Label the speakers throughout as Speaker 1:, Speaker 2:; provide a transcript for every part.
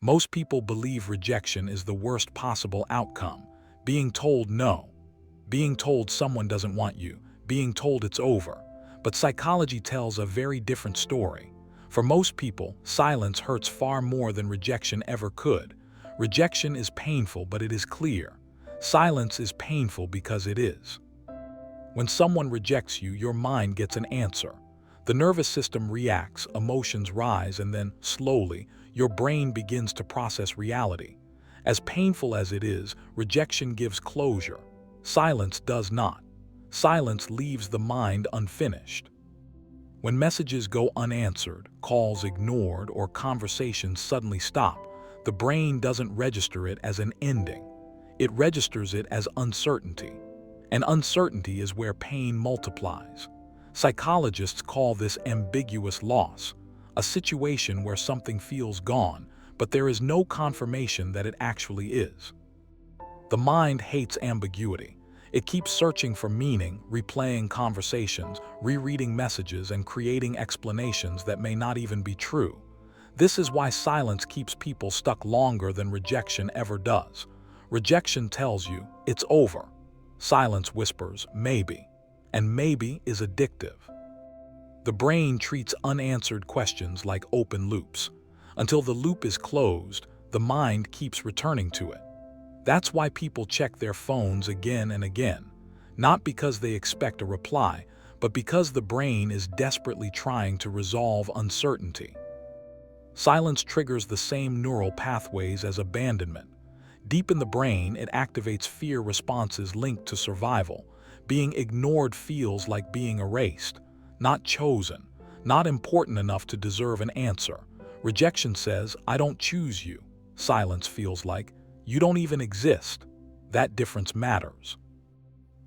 Speaker 1: Most people believe rejection is the worst possible outcome. Being told no, being told someone doesn't want you, being told it's over. But psychology tells a very different story. For most people, silence hurts far more than rejection ever could. Rejection is painful, but it is clear. Silence is painful because it is. When someone rejects you, your mind gets an answer. The nervous system reacts, emotions rise, and then, slowly, your brain begins to process reality. As painful as it is, rejection gives closure. Silence does not. Silence leaves the mind unfinished. When messages go unanswered, calls ignored, or conversations suddenly stop, the brain doesn't register it as an ending. It registers it as uncertainty. And uncertainty is where pain multiplies. Psychologists call this ambiguous loss, a situation where something feels gone, but there is no confirmation that it actually is. The mind hates ambiguity. It keeps searching for meaning, replaying conversations, rereading messages, and creating explanations that may not even be true. This is why silence keeps people stuck longer than rejection ever does. Rejection tells you, it's over. Silence whispers, maybe. And maybe is addictive. The brain treats unanswered questions like open loops. Until the loop is closed, the mind keeps returning to it. That's why people check their phones again and again, not because they expect a reply, but because the brain is desperately trying to resolve uncertainty. Silence triggers the same neural pathways as abandonment. Deep in the brain, it activates fear responses linked to survival. Being ignored feels like being erased, not chosen, not important enough to deserve an answer. Rejection says, I don't choose you. Silence feels like, you don't even exist. That difference matters.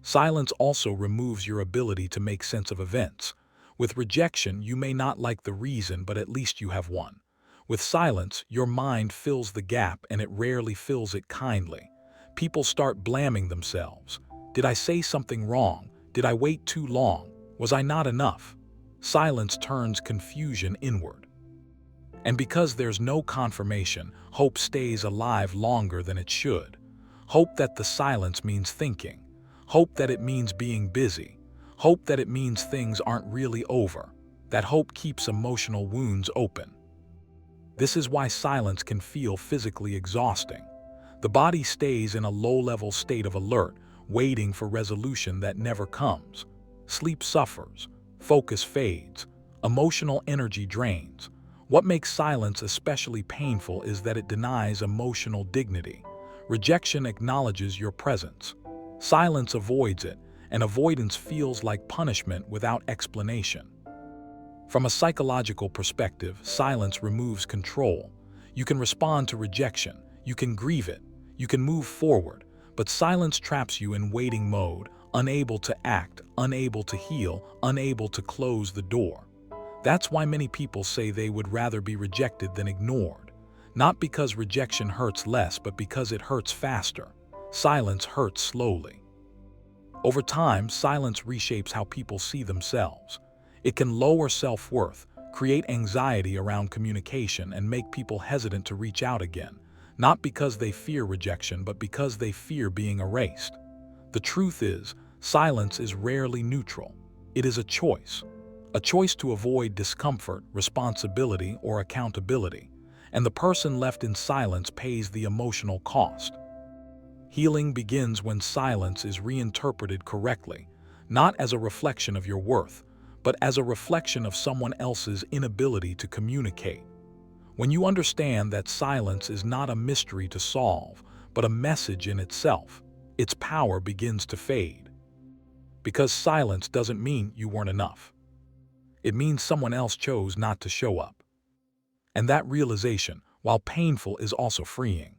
Speaker 1: Silence also removes your ability to make sense of events. With rejection, you may not like the reason, but at least you have one. With silence, your mind fills the gap, and it rarely fills it kindly. People start blaming themselves. Did I say something wrong? Did I wait too long? Was I not enough? Silence turns confusion inward. And because there's no confirmation, hope stays alive longer than it should. Hope that the silence means thinking. Hope that it means being busy. Hope that it means things aren't really over. That hope keeps emotional wounds open. This is why silence can feel physically exhausting. The body stays in a low-level state of alert, waiting for resolution that never comes. Sleep suffers. Focus fades. Emotional energy drains. What makes silence especially painful is that it denies emotional dignity. Rejection acknowledges your presence. Silence avoids it, and avoidance feels like punishment without explanation. From a psychological perspective, silence removes control. You can respond to rejection, you can grieve it, you can move forward, but silence traps you in waiting mode, unable to act, unable to heal, unable to close the door. That's why many people say they would rather be rejected than ignored. Not because rejection hurts less, but because it hurts faster. Silence hurts slowly. Over time, silence reshapes how people see themselves. It can lower self-worth, create anxiety around communication, and make people hesitant to reach out again, not because they fear rejection, but because they fear being erased. The truth is, silence is rarely neutral. It is a choice to avoid discomfort, responsibility, or accountability, and the person left in silence pays the emotional cost. Healing begins when silence is reinterpreted correctly, not as a reflection of your worth, but as a reflection of someone else's inability to communicate. When you understand that silence is not a mystery to solve, but a message in itself, its power begins to fade. Because silence doesn't mean you weren't enough. It means someone else chose not to show up. And that realization, while painful, is also freeing.